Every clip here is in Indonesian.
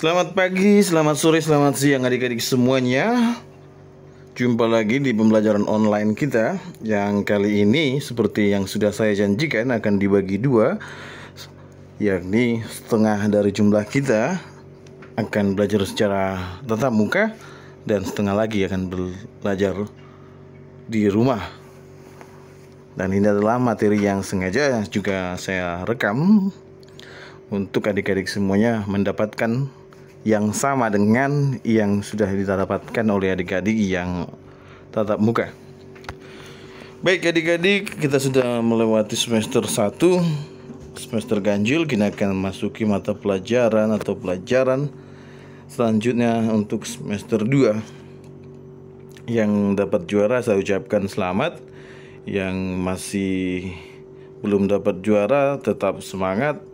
Selamat pagi, selamat sore, selamat siang adik-adik semuanya. Jumpa lagi di pembelajaran online kita. Yang kali ini seperti yang sudah saya janjikan akan dibagi dua, yakni setengah dari jumlah kita akan belajar secara tatap muka dan setengah lagi akan belajar di rumah. Dan ini adalah materi yang sengaja juga saya rekam untuk adik-adik semuanya mendapatkan yang sama dengan yang sudah didapatkan oleh adik-adik yang tatap muka. Baik adik-adik, kita sudah melewati semester 1, semester ganjil. Kita akan masuki mata pelajaran atau pelajaran selanjutnya untuk semester 2. Yang dapat juara saya ucapkan selamat. Yang masih belum dapat juara tetap semangat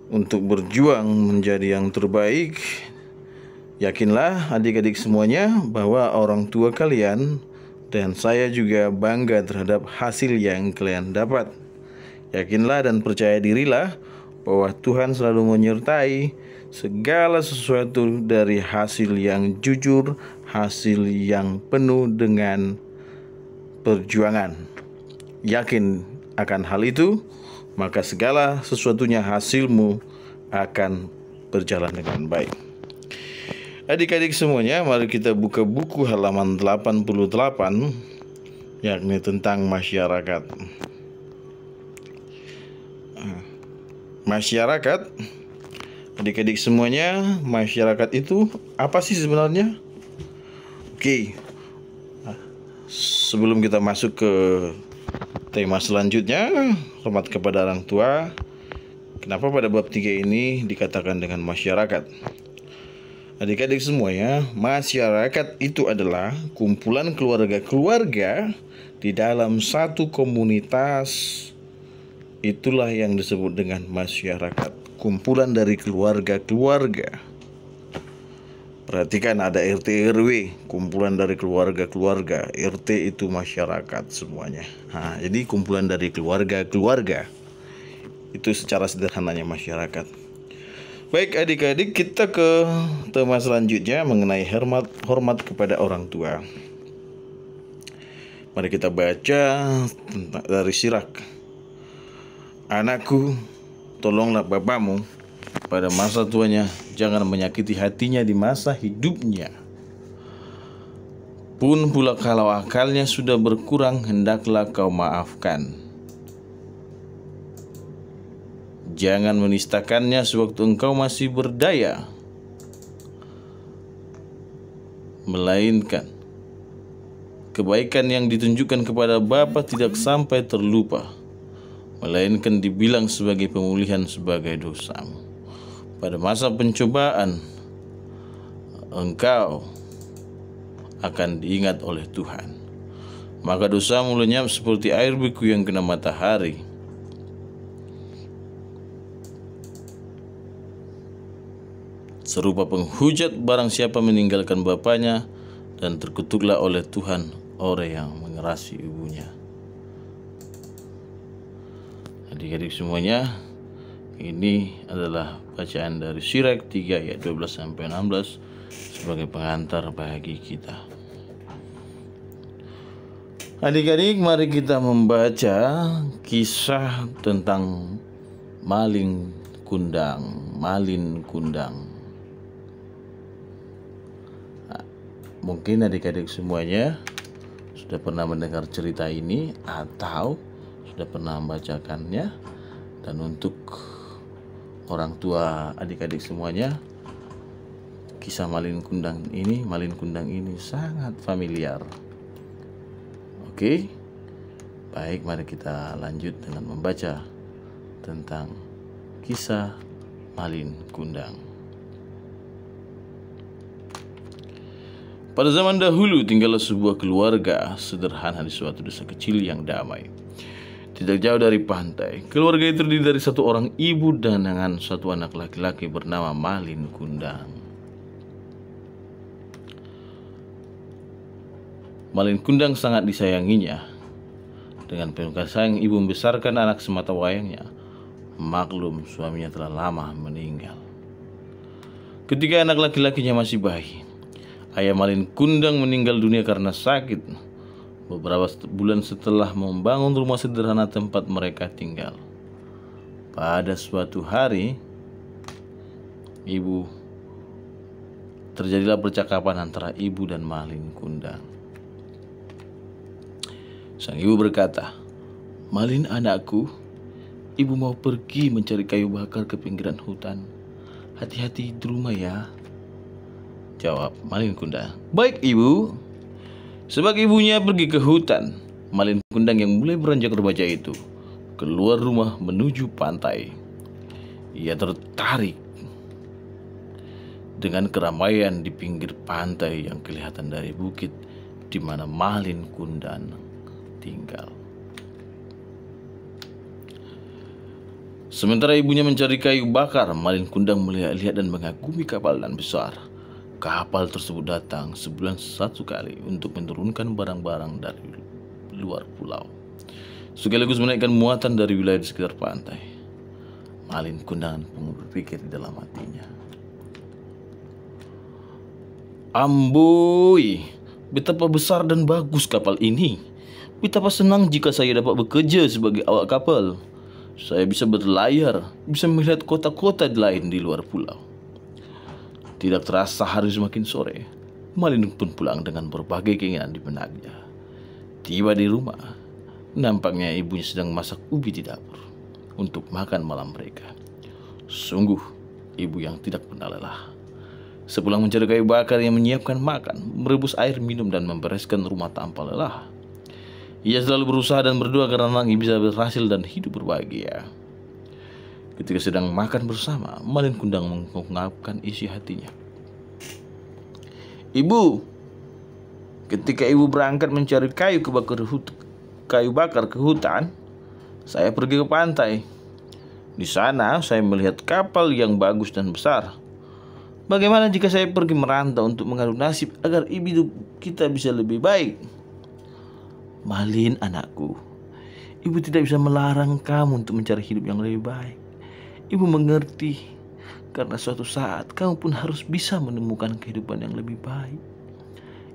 untuk berjuang menjadi yang terbaik. Yakinlah adik-adik semuanya bahwa orang tua kalian dan saya juga bangga terhadap hasil yang kalian dapat. Yakinlah dan percaya dirilah bahwa Tuhan selalu menyertai segala sesuatu dari hasil yang jujur, hasil yang penuh dengan perjuangan. Yakin akan hal itu, maka segala sesuatunya hasilmu akan berjalan dengan baik. Adik-adik semuanya, mari kita buka buku halaman 88, yakni tentang masyarakat. Masyarakat, adik-adik semuanya, masyarakat itu apa sih sebenarnya? Oke, sebelum kita masuk ke tema selanjutnya, hormat kepada orang tua. Kenapa pada bab 3 ini dikatakan dengan masyarakat? Adik-adik semuanya, masyarakat itu adalah kumpulan keluarga-keluarga di dalam satu komunitas. Itulah yang disebut dengan masyarakat. Kumpulan dari keluarga-keluarga. Perhatikan, ada RT RW, kumpulan dari keluarga-keluarga. RT itu masyarakat semuanya. Jadi kumpulan dari keluarga-keluarga. Itu secara sederhananya masyarakat. Baik adik-adik, kita ke tema selanjutnya mengenai hormat kepada orang tua. Mari kita baca dari Sirak. Anakku, tolonglah bapamu pada masa tuanya, jangan menyakiti hatinya di masa hidupnya. Pun pula kalau akalnya sudah berkurang, hendaklah kau maafkan. Jangan menistakannya sewaktu engkau masih berdaya, melainkan kebaikan yang ditunjukkan kepada bapa tidak sampai terlupa, melainkan dibilang sebagai pemulihan sebagai dosamu. Pada masa pencobaan, engkau akan diingat oleh Tuhan. Maka dosamu lenyap seperti air beku yang kena matahari. Serupa penghujat barang siapa meninggalkan bapaknya, dan terkutuklah oleh Tuhan orang yang mengerasi ibunya. Adik-adik semuanya, ini adalah bacaan dari Sirak 3 ayat 12-16 sebagai pengantar bagi kita. Adik-adik, mari kita membaca kisah tentang Malin Kundang. Mungkin adik-adik semuanya sudah pernah mendengar cerita ini atau sudah pernah membacakannya. Dan untuk orang tua adik-adik semuanya, kisah Malin Kundang ini sangat familiar. Oke, baik, mari kita lanjut dengan membaca tentang kisah Malin Kundang. Pada zaman dahulu tinggallah sebuah keluarga sederhana di suatu desa kecil yang damai, tidak jauh dari pantai. Keluarga itu terdiri dari satu orang ibu dan dengan satu anak laki-laki bernama Malin Kundang. Malin Kundang sangat disayanginya. Dengan penuh kasih sayang, ibu membesarkan anak semata wayangnya. Maklum, suaminya telah lama meninggal. Ketika anak laki-lakinya masih bayi, ayah Malin Kundang meninggal dunia karena sakit beberapa bulan setelah membangun rumah sederhana tempat mereka tinggal. Pada suatu hari, terjadilah percakapan antara ibu dan Malin Kundang. Sang ibu berkata, "Malin anakku, ibu mau pergi mencari kayu bakar ke pinggiran hutan. Hati-hati di rumah ya," jawab Malin Kundang. "Baik ibu." Sebagai ibunya pergi ke hutan, Malin Kundang yang mulai beranjak remaja itu keluar rumah menuju pantai. Ia tertarik dengan keramaian di pinggir pantai yang kelihatan dari bukit di mana Malin Kundang tinggal. Sementara ibunya mencari kayu bakar, Malin Kundang melihat-lihat dan mengagumi kapal nan besar. Kapal tersebut datang sebulan satu kali untuk menurunkan barang-barang dari luar pulau, sekaligus menaikkan muatan dari wilayah di sekitar pantai. Malin Kundang pun berpikir di dalam hatinya, "Amboi, betapa besar dan bagus kapal ini. Betapa senang jika saya dapat bekerja sebagai awak kapal. Saya bisa berlayar, bisa melihat kota-kota lain di luar pulau." Tidak terasa hari semakin sore, Malin pun pulang dengan berbagai keinginan di benaknya. Tiba di rumah, nampaknya ibunya sedang masak ubi di dapur untuk makan malam mereka. Sungguh, ibu yang tidak pernah lelah. Sepulang mencari kayu bakar, yang menyiapkan makan, merebus air minum, dan membereskan rumah tanpa lelah. Ia selalu berusaha dan berdoa karena anaknya bisa berhasil dan hidup berbahagia. Ketika sedang makan bersama, Malin Kundang mengungkapkan isi hatinya. "Ibu, ketika ibu berangkat mencari kayu bakar ke hutan, saya pergi ke pantai. Di sana saya melihat kapal yang bagus dan besar. Bagaimana jika saya pergi merantau untuk mengadu nasib agar hidup kita bisa lebih baik?" "Malin anakku, ibu tidak bisa melarang kamu untuk mencari hidup yang lebih baik. Ibu mengerti, karena suatu saat kamu pun harus bisa menemukan kehidupan yang lebih baik.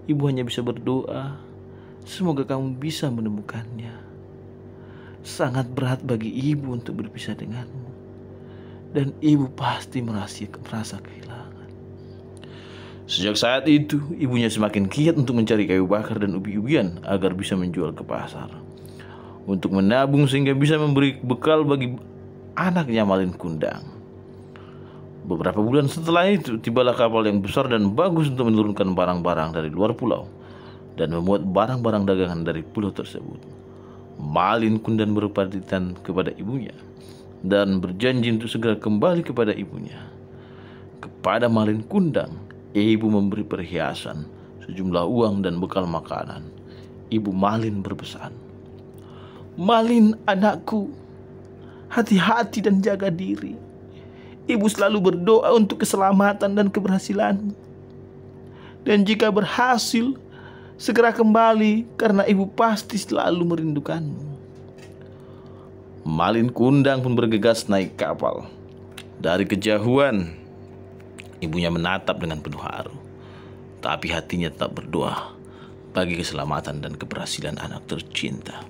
Ibu hanya bisa berdoa, semoga kamu bisa menemukannya. Sangat berat bagi ibu untuk berpisah denganmu, dan ibu pasti merasa kehilangan." Sejak saat itu, ibunya semakin giat untuk mencari kayu bakar dan ubi-ubian agar bisa menjual ke pasar, untuk menabung sehingga bisa memberi bekal bagi anaknya Malin Kundang. Beberapa bulan setelah itu, tibalah kapal yang besar dan bagus untuk menurunkan barang-barang dari luar pulau dan memuat barang-barang dagangan dari pulau tersebut. Malin Kundang berpamitan kepada ibunya dan berjanji untuk segera kembali kepada ibunya. Kepada Malin Kundang, ibu memberi perhiasan, sejumlah uang, dan bekal makanan. Ibu Malin berpesan, "Malin anakku, hati-hati dan jaga diri. Ibu selalu berdoa untuk keselamatan dan keberhasilanmu. Dan jika berhasil, segera kembali karena ibu pasti selalu merindukanmu." Malin Kundang pun bergegas naik kapal. Dari kejauhan, ibunya menatap dengan penuh haru, tapi hatinya tetap berdoa bagi keselamatan dan keberhasilan anak tercinta.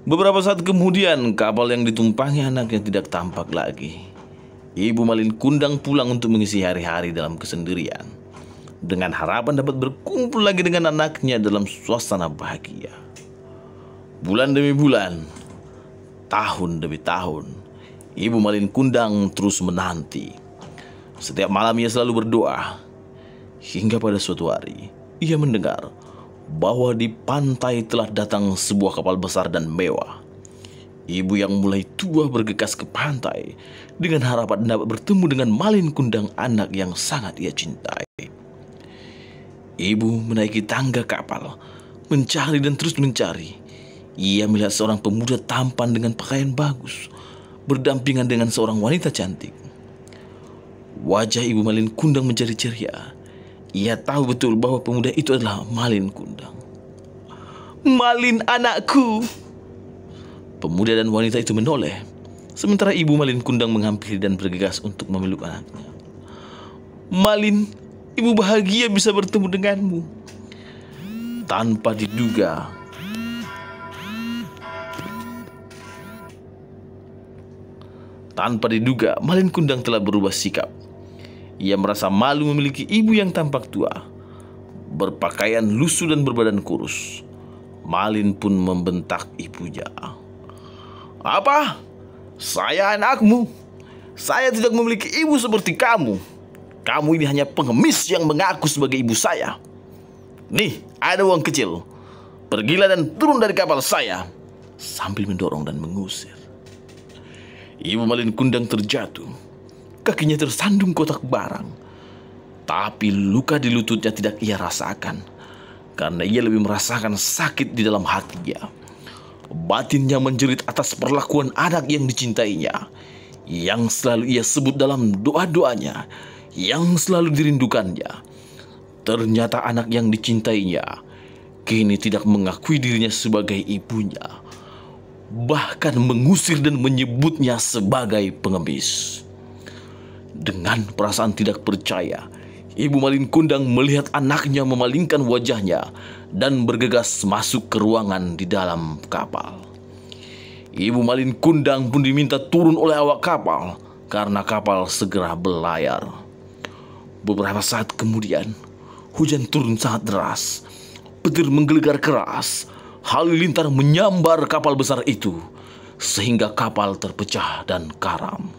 Beberapa saat kemudian, kapal yang ditumpangi anaknya tidak tampak lagi. Ibu Malin Kundang pulang untuk mengisi hari-hari dalam kesendirian, dengan harapan dapat berkumpul lagi dengan anaknya dalam suasana bahagia. Bulan demi bulan, tahun demi tahun, Ibu Malin Kundang terus menanti. Setiap malam ia selalu berdoa, hingga pada suatu hari ia mendengar bahwa di pantai telah datang sebuah kapal besar dan mewah. Ibu yang mulai tua bergegas ke pantai dengan harapan dapat bertemu dengan Malin Kundang, anak yang sangat ia cintai. Ibu menaiki tangga kapal, mencari dan terus mencari. Ia melihat seorang pemuda tampan dengan pakaian bagus, berdampingan dengan seorang wanita cantik. Wajah Ibu Malin Kundang menjadi ceria. Ia tahu betul bahwa pemuda itu adalah Malin Kundang. "Malin anakku!" Pemuda dan wanita itu menoleh, sementara Ibu Malin Kundang menghampiri dan bergegas untuk memeluk anaknya. Malin, ibu bahagia bisa bertemu denganmu. Tanpa diduga, Malin Kundang telah berubah sikap. Ia merasa malu memiliki ibu yang tampak tua, berpakaian lusuh dan berbadan kurus. Malin pun membentak ibunya. "Apa? Saya anakmu. Saya tidak memiliki ibu seperti kamu. Kamu ini hanya pengemis yang mengaku sebagai ibu saya. Nih, ada uang kecil. Pergilah dan turun dari kapal saya." Sambil mendorong dan mengusir. Ibu Malin Kundang terjatuh. Kakinya tersandung kotak barang. Tapi luka di lututnya tidak ia rasakan, karena ia lebih merasakan sakit di dalam hatinya. Batinnya menjerit atas perlakuan anak yang dicintainya, yang selalu ia sebut dalam doa-doanya, yang selalu dirindukannya. Ternyata anak yang dicintainya kini tidak mengakui dirinya sebagai ibunya, bahkan mengusir dan menyebutnya sebagai pengemis. Dengan perasaan tidak percaya, Ibu Malin Kundang melihat anaknya memalingkan wajahnya dan bergegas masuk ke ruangan di dalam kapal. Ibu Malin Kundang pun diminta turun oleh awak kapal karena kapal segera berlayar. Beberapa saat kemudian, hujan turun sangat deras. Petir menggelegar keras. Halilintar menyambar kapal besar itu sehingga kapal terpecah dan karam.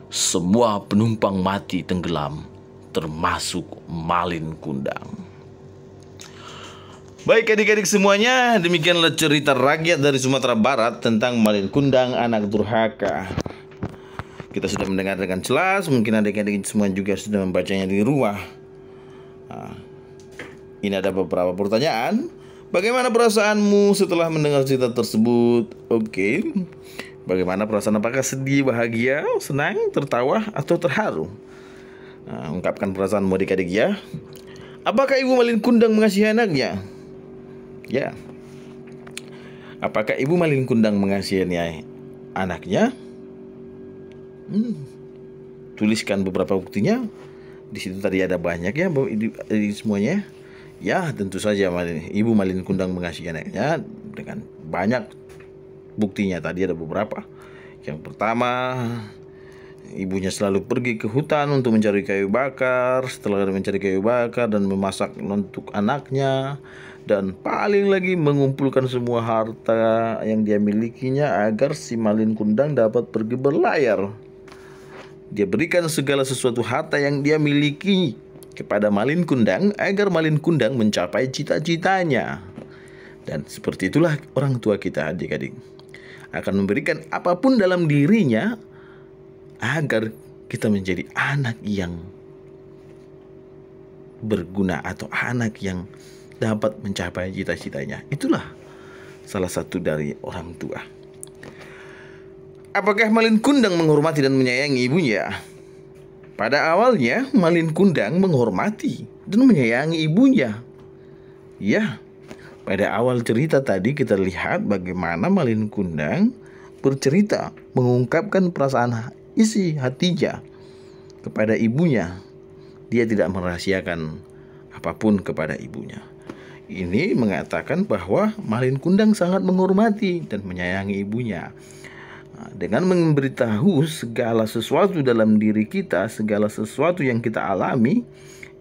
Semua penumpang mati tenggelam, termasuk Malin Kundang. Baik adik-adik semuanya, demikianlah cerita rakyat dari Sumatera Barat tentang Malin Kundang, anak durhaka. Kita sudah mendengar dengan jelas, mungkin adik-adik semua juga sudah membacanya di rumah. Ini ada beberapa pertanyaan. Bagaimana perasaanmu setelah mendengar cerita tersebut? Oke. Bagaimana perasaan? Apakah sedih, bahagia, senang, tertawa, atau terharu? Ungkapkan perasaanmu adik-adik ya. Apakah Ibu Malin Kundang mengasihi anaknya? Ya. Apakah Ibu Malin Kundang mengasihi anaknya? Tuliskan beberapa buktinya. Di situ tadi ada banyak ya, di semuanya. Ya, tentu saja Ibu Malin Kundang mengasihi anaknya dengan banyak buktinya. Tadi ada beberapa. Yang pertama, ibunya selalu pergi ke hutan untuk mencari kayu bakar. Setelah mencari kayu bakar dan memasak untuk anaknya, dan paling lagi mengumpulkan semua harta yang dia milikinya agar si Malin Kundang dapat pergi berlayar. Dia berikan segala sesuatu harta yang dia miliki kepada Malin Kundang agar Malin Kundang mencapai cita-citanya. Dan seperti itulah orang tua kita adik-adik, akan memberikan apapun dalam dirinya agar kita menjadi anak yang berguna atau anak yang dapat mencapai cita-citanya. Itulah salah satu dari orang tua. Apakah Malin Kundang menghormati dan menyayangi ibunya? Pada awalnya Malin Kundang menghormati dan menyayangi ibunya. Ya, pada awal cerita tadi kita lihat bagaimana Malin Kundang bercerita, mengungkapkan perasaan isi hatinya kepada ibunya. Dia tidak merahasiakan apapun kepada ibunya. Ini mengatakan bahwa Malin Kundang sangat menghormati dan menyayangi ibunya. Dengan memberitahu segala sesuatu dalam diri kita, segala sesuatu yang kita alami,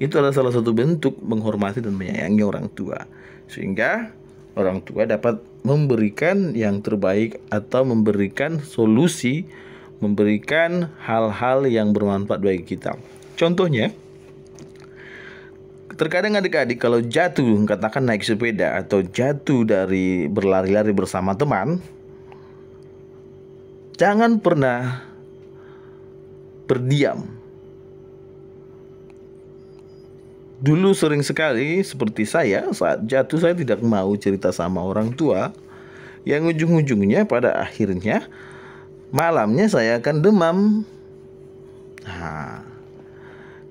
itu adalah salah satu bentuk menghormati dan menyayangi orang tua. Sehingga orang tua dapat memberikan yang terbaik atau memberikan solusi, memberikan hal-hal yang bermanfaat bagi kita. Contohnya, terkadang adik-adik kalau jatuh, katakan naik sepeda atau jatuh dari berlari-lari bersama teman, jangan pernah berdiam. Dulu sering sekali seperti saya, saat jatuh saya tidak mau cerita sama orang tua, yang ujung-ujungnya pada akhirnya malamnya saya akan demam.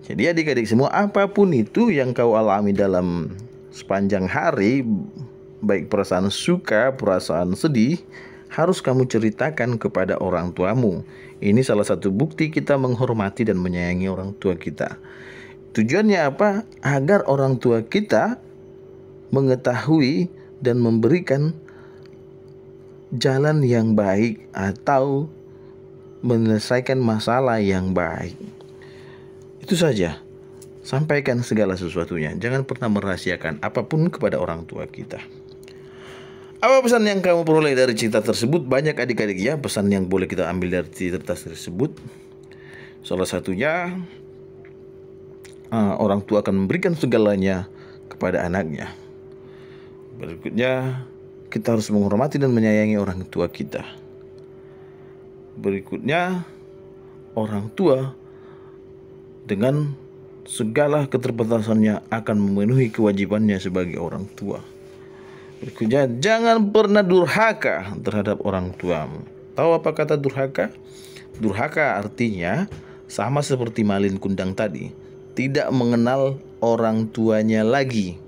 Jadi adik-adik semua, apapun itu yang kau alami dalam sepanjang hari, baik perasaan suka, perasaan sedih, harus kamu ceritakan kepada orang tuamu. Ini salah satu bukti kita menghormati dan menyayangi orang tua kita. Tujuannya apa? Agar orang tua kita mengetahui dan memberikan jalan yang baik atau menyelesaikan masalah yang baik. Itu saja. Sampaikan segala sesuatunya. Jangan pernah merahasiakan apapun kepada orang tua kita. Apa pesan yang kamu peroleh dari cerita tersebut? Banyak adik-adik ya pesan yang boleh kita ambil dari cerita tersebut. Salah satunya, orang tua akan memberikan segalanya kepada anaknya. Berikutnya, kita harus menghormati dan menyayangi orang tua kita. Berikutnya, orang tua dengan segala keterbatasannya akan memenuhi kewajibannya sebagai orang tua. Berikutnya, jangan pernah durhaka terhadap orang tuamu. Tahu apa kata durhaka? Durhaka artinya sama seperti malin kundang tadi, tidak mengenal orang tuanya lagi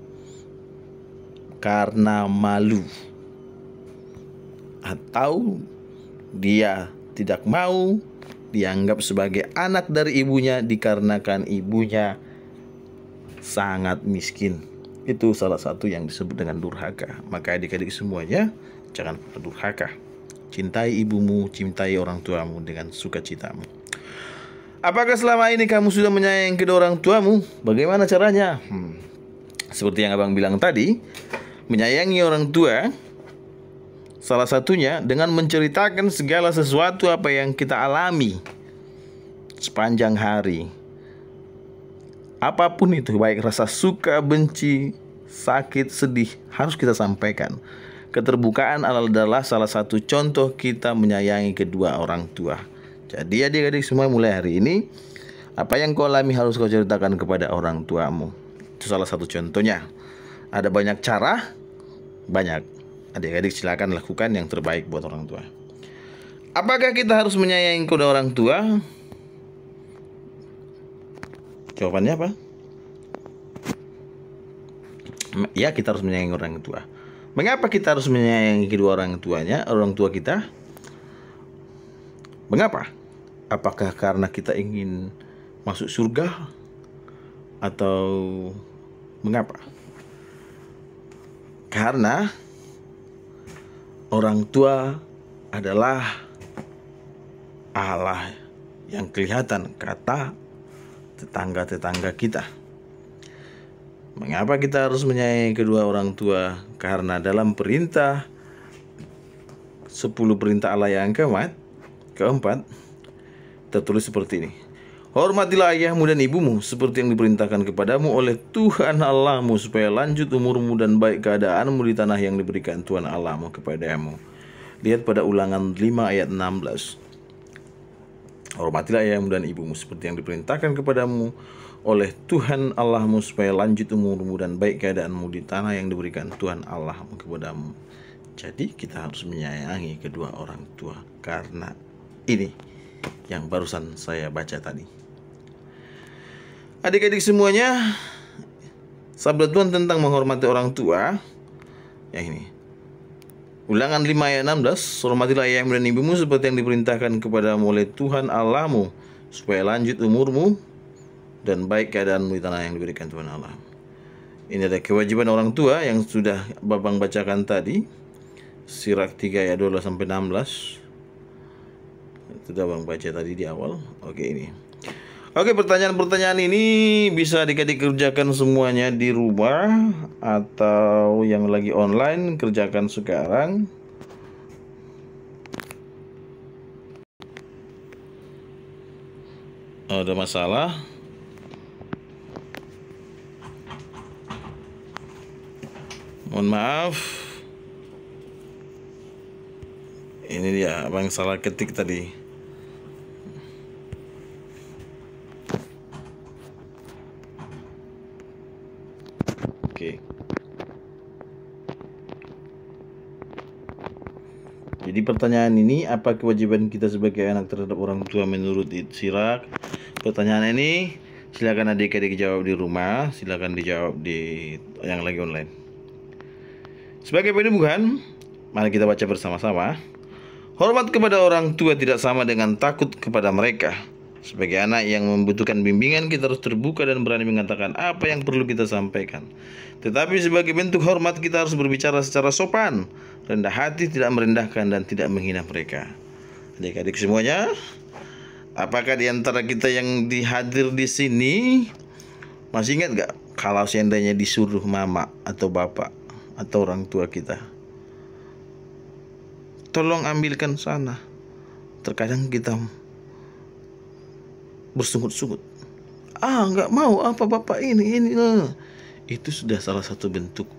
karena malu, atau dia tidak mau dianggap sebagai anak dari ibunya dikarenakan ibunya sangat miskin. Itu salah satu yang disebut dengan durhaka. Maka adik-adik semuanya, jangan pernah durhaka. Cintai ibumu, cintai orang tuamu dengan sukacitamu. Apakah selama ini kamu sudah menyayangi kedua orang tuamu? Bagaimana caranya? Seperti yang abang bilang tadi, menyayangi orang tua salah satunya dengan menceritakan segala sesuatu apa yang kita alami sepanjang hari. Apapun itu, baik rasa suka, benci, sakit, sedih, harus kita sampaikan. Keterbukaan adalah salah satu contoh kita menyayangi kedua orang tua. Jadi adik-adik semua, mulai hari ini, apa yang kau alami harus kau ceritakan kepada orang tuamu. Itu salah satu contohnya. Ada banyak cara, banyak. Adik-adik silakan lakukan yang terbaik buat orang tua. Apakah kita harus menyayangi kedua orang tua? Jawabannya apa? Ya, kita harus menyayangi orang tua. Mengapa kita harus menyayangi kedua orang tua kita? Mengapa? Apakah karena kita ingin masuk surga? Atau mengapa? Karena orang tua adalah Allah yang kelihatan, kata tetangga-tetangga kita. Mengapa kita harus menyayangi kedua orang tua? Karena dalam perintah 10 perintah Allah yang keempat tertulis seperti ini. Hormatilah ayahmu dan ibumu seperti yang diperintahkan kepadamu oleh Tuhan Allahmu, supaya lanjut umurmu dan baik keadaanmu di tanah yang diberikan Tuhan Allahmu kepadamu. Lihat pada Ulangan 5 ayat 16. Hormatilah ayahmu dan ibumu seperti yang diperintahkan kepadamu oleh Tuhan Allahmu, supaya lanjut umurmu dan baik keadaanmu di tanah yang diberikan Tuhan Allahmu kepadamu. Jadi kita harus menyayangi kedua orang tua karena ini yang barusan saya baca tadi. Adik-adik semuanya, sabda Tuhan tentang menghormati orang tua yang ini. Ulangan 5 ayat 16, hormatilah ayahmu dan ibumu seperti yang diperintahkan kepadamu oleh Tuhan Allahmu, supaya lanjut umurmu dan baik keadaanmu di tanah yang diberikan Tuhan Allah. Ini ada kewajiban orang tua yang sudah Babang bacakan tadi, Sirak 3 ayat 12 sampai 16. Sudah Bang baca tadi di awal. Oke, ini. Oke, pertanyaan-pertanyaan ini bisa adik-adik kerjakan semuanya di rumah, atau yang lagi online kerjakan sekarang. Ada masalah? Mohon maaf. Ini dia, abang salah ketik tadi. Oke. Jadi pertanyaan ini, apa kewajiban kita sebagai anak terhadap orang tua menurut Sirak? Pertanyaan ini silakan adik-adik jawab di rumah, silakan dijawab di yang lagi online. Sebagai penubuhan, mari kita baca bersama-sama. Hormat kepada orang tua tidak sama dengan takut kepada mereka. Sebagai anak yang membutuhkan bimbingan, kita harus terbuka dan berani mengatakan apa yang perlu kita sampaikan. Tetapi sebagai bentuk hormat, kita harus berbicara secara sopan, rendah hati, tidak merendahkan dan tidak menghina mereka. Adik-adik semuanya, apakah di antara kita yang hadir di sini masih ingat gak kalau seandainya disuruh mama atau bapak atau orang tua kita, tolong ambilkan sana. Terkadang kita bersungut-sungut. Nggak mau apa bapak ini. Itu sudah salah satu bentuk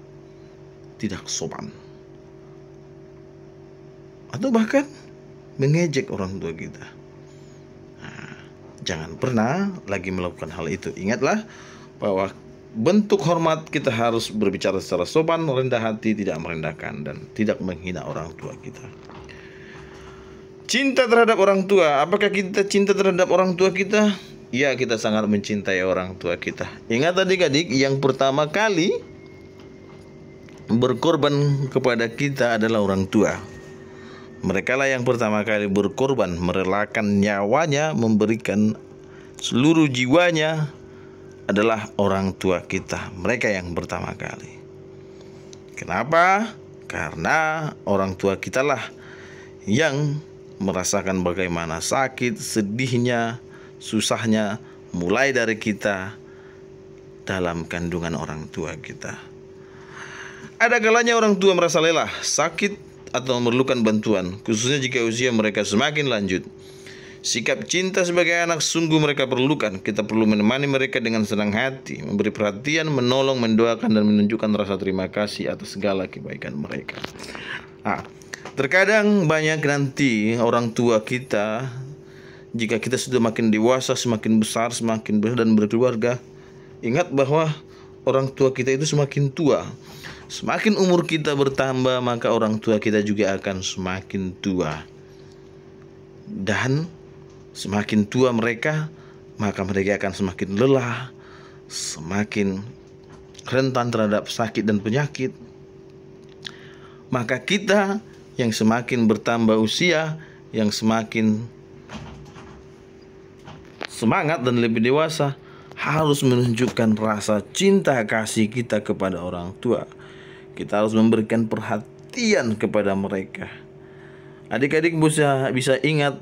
tidak sopan. Atau bahkan mengejek orang tua kita. Jangan pernah lagi melakukan hal itu. Ingatlah bahwa bentuk hormat kita harus berbicara secara sopan, rendah hati, tidak merendahkan, dan tidak menghina orang tua kita. Cinta terhadap orang tua. Apakah kita cinta terhadap orang tua kita? Ya, kita sangat mencintai orang tua kita. Ingat adik-adik, yang pertama kali berkorban kepada kita adalah orang tua. Mereka lah yang pertama kali berkorban, merelakan nyawanya, memberikan seluruh jiwanya adalah orang tua kita. Mereka yang pertama kali. Kenapa? Karena orang tua kita lah yang merasakan bagaimana sakit, sedihnya, susahnya mulai dari kita dalam kandungan orang tua kita. Ada kalanya orang tua merasa lelah, sakit, atau memerlukan bantuan, khususnya jika usia mereka semakin lanjut. Sikap cinta sebagai anak sungguh mereka perlukan. Kita perlu menemani mereka dengan senang hati, memberi perhatian, menolong, mendoakan, dan menunjukkan rasa terima kasih atas segala kebaikan mereka. Terkadang banyak nanti orang tua kita, jika kita sudah makin dewasa, semakin besar, semakin besar dan berkeluarga, ingat bahwa orang tua kita itu semakin tua. Semakin umur kita bertambah, maka orang tua kita juga akan semakin tua. Dan semakin tua mereka, maka mereka akan semakin lelah, semakin rentan terhadap sakit dan penyakit. Maka kita yang semakin bertambah usia, yang semakin semangat dan lebih dewasa, harus menunjukkan rasa cinta kasih kita kepada orang tua. Kita harus memberikan perhatian kepada mereka. Adik-adik bisa ingat,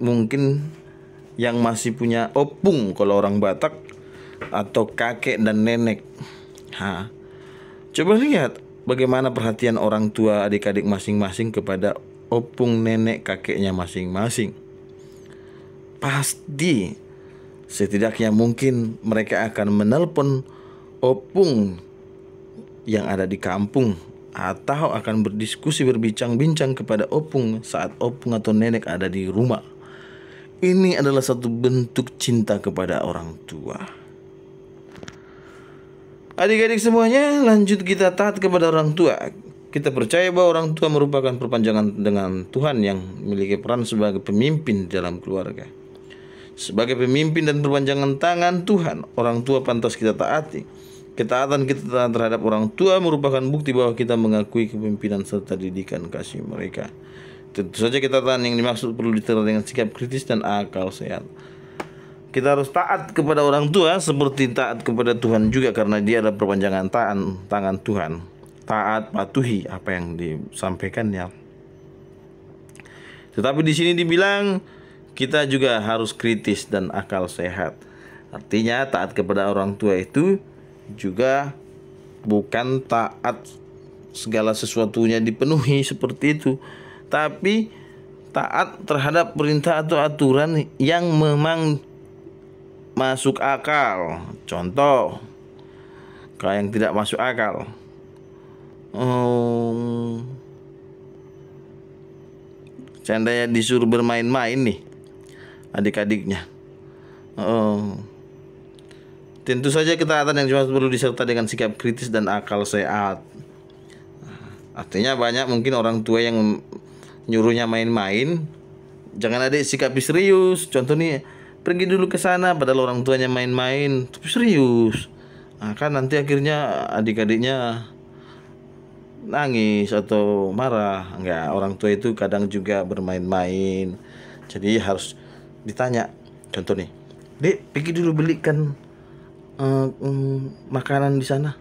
mungkin yang masih punya opung kalau orang Batak, atau kakek dan nenek. Coba lihat bagaimana perhatian orang tua adik-adik masing-masing kepada opung nenek kakeknya masing-masing. Pasti setidaknya mungkin mereka akan menelpon opung yang ada di kampung, atau akan berdiskusi, berbincang-bincang kepada opung saat opung atau nenek ada di rumah. Ini adalah satu bentuk cinta kepada orang tua. Adik-adik semuanya, lanjut kita taat kepada orang tua. Kita percaya bahwa orang tua merupakan perpanjangan dengan Tuhan yang memiliki peran sebagai pemimpin dalam keluarga. Sebagai pemimpin dan perpanjangan tangan Tuhan, orang tua pantas kita taati. Ketaatan kita terhadap orang tua merupakan bukti bahwa kita mengakui kepemimpinan serta didikan kasih mereka. Tentu saja ketaatan yang dimaksud perlu diterapkan dengan sikap kritis dan akal sehat. Kita harus taat kepada orang tua seperti taat kepada Tuhan juga, karena dia adalah perpanjangan tangan Tuhan. Taat, patuhi apa yang disampaikannya. Tetapi di sini dibilang kita juga harus kritis dan akal sehat. Artinya taat kepada orang tua itu juga bukan taat segala sesuatunya dipenuhi seperti itu, tapi taat terhadap perintah atau aturan yang memang masuk akal. Contoh, kalau yang tidak masuk akal, seandainya disuruh bermain-main nih adik-adiknya, tentu saja ketaatan yang cuma perlu disertai dengan sikap kritis dan akal sehat. Artinya banyak mungkin orang tua yang nyuruhnya main-main, jangan adik sikapi serius. Contoh nih, pergi dulu ke sana, padahal orang tuanya main-main, tapi serius. Kan nanti akhirnya adik-adiknya nangis atau marah. Enggak, orang tua itu kadang juga bermain-main. Jadi harus ditanya. Contoh nih, Dek, pergi dulu belikan makanan di sana.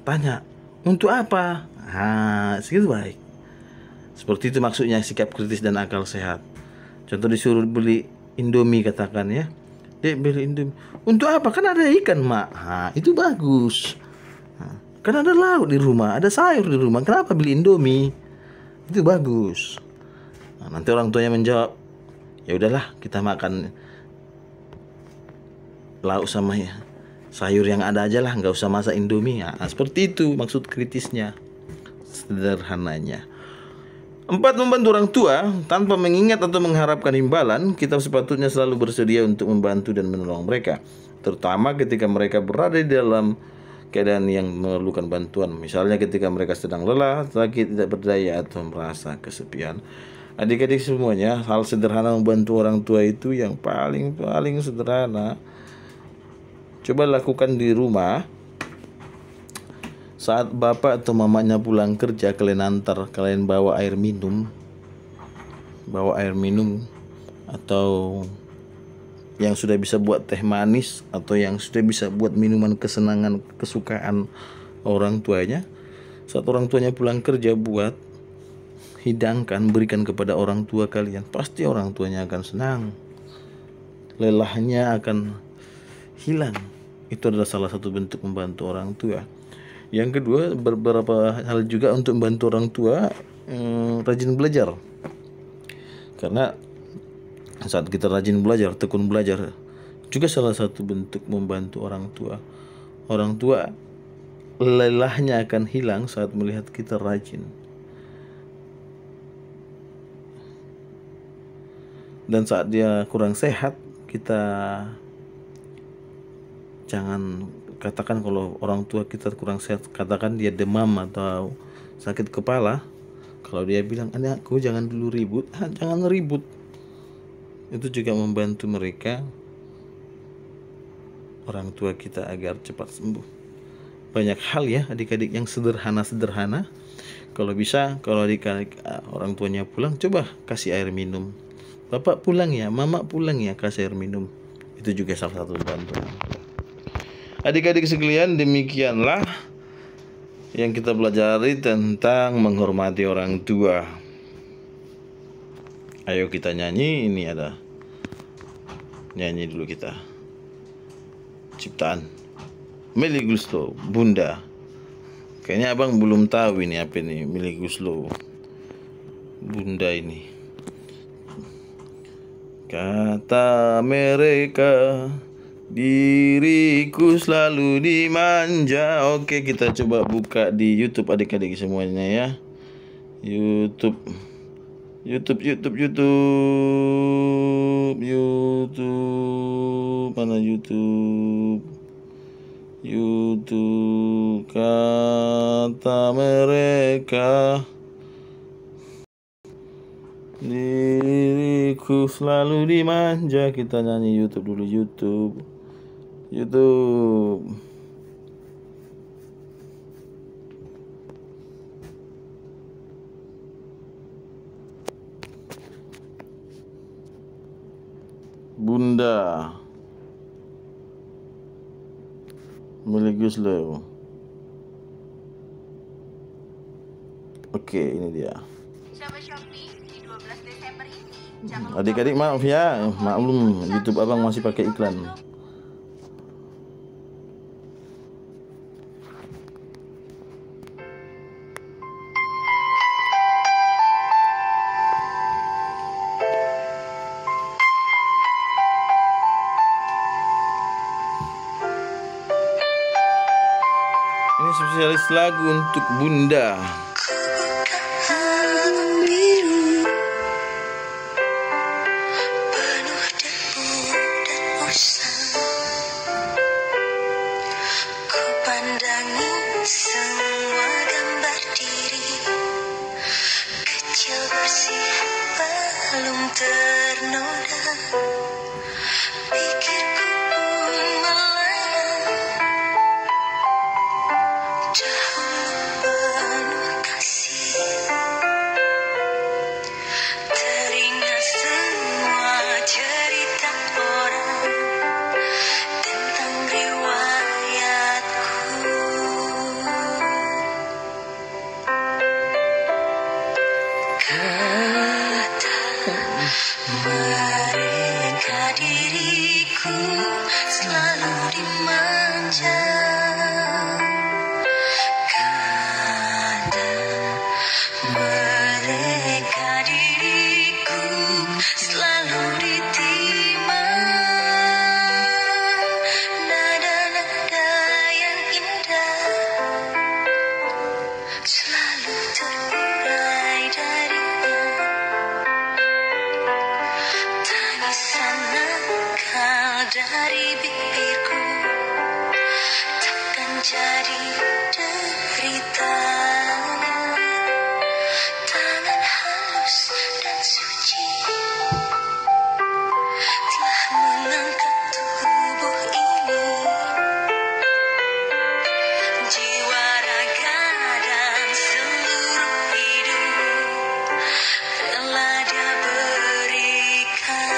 Tanya, untuk apa? Segitu baik. Seperti itu maksudnya sikap kritis dan akal sehat. Contoh disuruh beli Indomie katakan ya. Dek, beli Indomie. Untuk apa? Kan ada ikan, Mak. Itu bagus. Kan ada lauk di rumah, ada sayur di rumah. Kenapa beli Indomie? Itu bagus. Nanti orang tuanya menjawab, ya udahlah kita makan lauk sama ya sayur yang ada aja lah, nggak usah masak Indomie. Seperti itu maksud kritisnya, sederhananya. 4. Membantu orang tua tanpa mengingat atau mengharapkan imbalan. Kita sepatutnya selalu bersedia untuk membantu dan menolong mereka, terutama ketika mereka berada di dalam keadaan yang memerlukan bantuan. Misalnya ketika mereka sedang lelah, sakit, tidak berdaya, atau merasa kesepian. Adik-adik semuanya, hal sederhana membantu orang tua itu yang paling sederhana. Coba lakukan di rumah. Saat bapak atau mamanya pulang kerja, kalian antar, kalian bawa air minum. Atau yang sudah bisa buat teh manis, atau yang sudah bisa buat minuman kesenangan, kesukaan orang tuanya. Saat orang tuanya pulang kerja, buat, hidangkan, berikan kepada orang tua kalian. Pasti orang tuanya akan senang, lelahnya akan hilang. Itu adalah salah satu bentuk membantu orang tua. Yang kedua, beberapa hal juga untuk membantu orang tua, rajin belajar. Karena saat kita rajin belajar, tekun belajar, juga salah satu bentuk membantu orang tua. Orang tua lelahnya akan hilang saat melihat kita rajin. Dan saat dia kurang sehat, kita jangan katakan kalau orang tua kita kurang sehat, katakan dia demam atau sakit kepala. Kalau dia bilang, anakku jangan dulu ribut, jangan ribut. Itu juga membantu mereka, orang tua kita, agar cepat sembuh. Banyak hal ya adik-adik yang sederhana. Kalau bisa, kalau adik-adik orang tuanya pulang, coba kasih air minum. Bapak pulang ya, mama pulang ya, kasih air minum. Itu juga salah satu bantuan. Adik-adik sekalian, demikianlah yang kita pelajari tentang menghormati orang tua. Ayo kita nyanyi, ini ada nyanyi dulu kita. Ciptaan Melly Goeslaw, Bunda. Kayaknya abang belum tahu ini apa ini Melly Goeslaw, Bunda ini. Kata mereka, diriku selalu dimanja. Oke, kita coba buka di YouTube adik-adik semuanya ya. YouTube. Mana YouTube, kata mereka, diriku selalu dimanja. Kita nyanyi YouTube dulu. YouTube. Bunda Melly Goeslaw. Oke, ini dia. Adik-adik maaf ya, maklum YouTube abang masih pakai iklan. Ini spesialis lagu untuk Bunda. selalu dimanja. Kata mereka diriku selalu ditimang. Nada-nada yang indah selalu terurai darinya. Tangisan nakal dari bibirku takkan jadi derita. Tangan halus dan suci telah mengangkat tubuh ini. Jiwa, raga, dan seluruh hidup rela Dia berikan.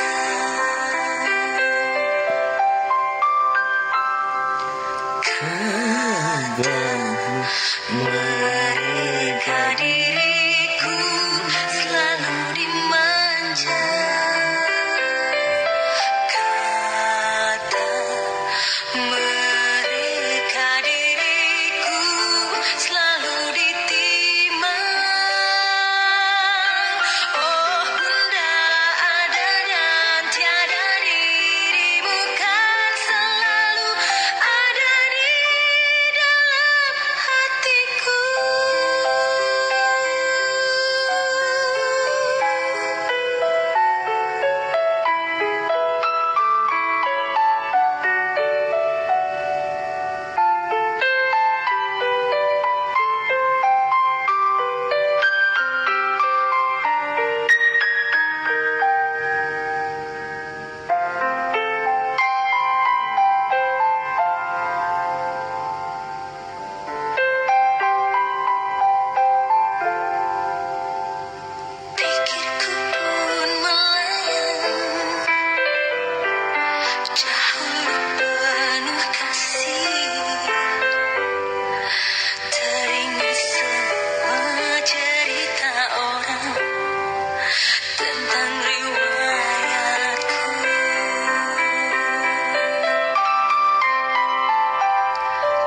Mereka diriku selalu dimanja. Kata mereka diriku selalu ditimang. Oh Bunda, ada dan tiada dirimu kan selalu ada di dalam hatiku. Pikirku pun melayang dahulu penuh kasih. Teringat semua cerita orang tentang riwayatku.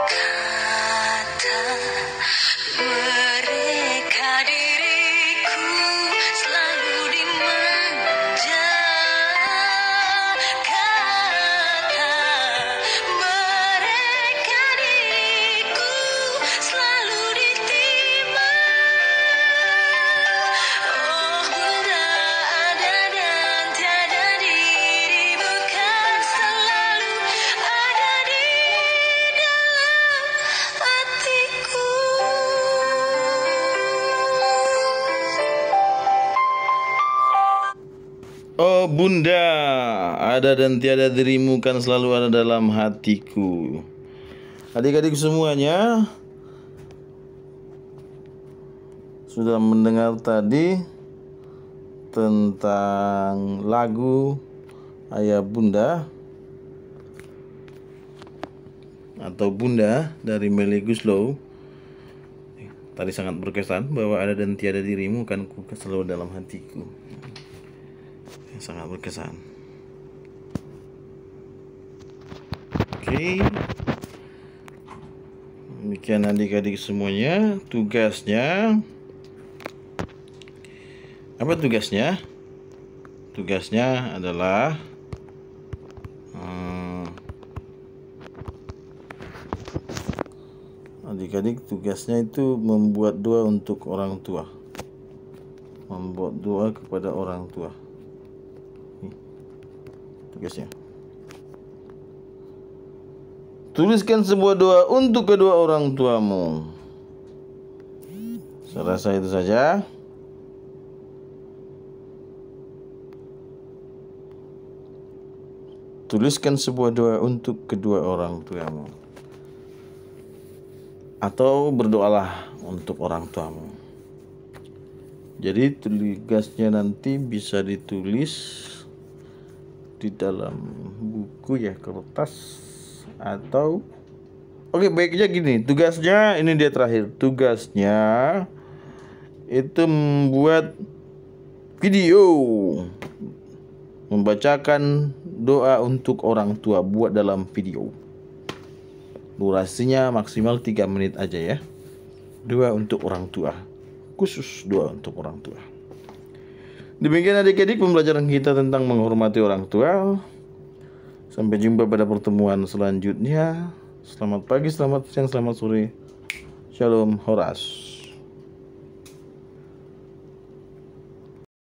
Kata mereka diriku selalu dimanja. Kata mereka diriku selalu ditimang. Oh Bunda, ada dan tiada dirimu kan selalu ada di dalam hatiku. Oh Bunda, ada dan tiada dirimu kan selalu ada dalam hatiku. Adik-adik semuanya sudah mendengar tadi tentang lagu Ayah Bunda atau Bunda dari Melly Goeslaw. Tadi sangat berkesan bahwa ada dan tiada dirimu kan selalu dalam hatiku. Sangat berkesan. Oke. Demikian adik-adik semuanya, tugasnya. Apa tugasnya? Tugasnya adalah adik-adik tugasnya itu membuat doa untuk orang tua. Membuat doa kepada orang tua. Tugasnya. Tuliskan sebuah doa untuk kedua orang tuamu. Saya rasa itu saja. Tuliskan sebuah doa untuk kedua orang tuamu. Atau berdoalah untuk orang tuamu. Jadi tugasnya nanti bisa ditulis di dalam buku ya, kertas atau baiknya gini, tugasnya ini dia terakhir. Tugasnya itu membuat video membacakan doa untuk orang tua, buat dalam video. Durasinya maksimal 3 menit aja ya. Doa untuk orang tua, khusus doa untuk orang tua. Demikian adik-adik pembelajaran kita tentang menghormati orang tua. Sampai jumpa pada pertemuan selanjutnya. Selamat pagi, selamat siang, selamat sore. Shalom Horas.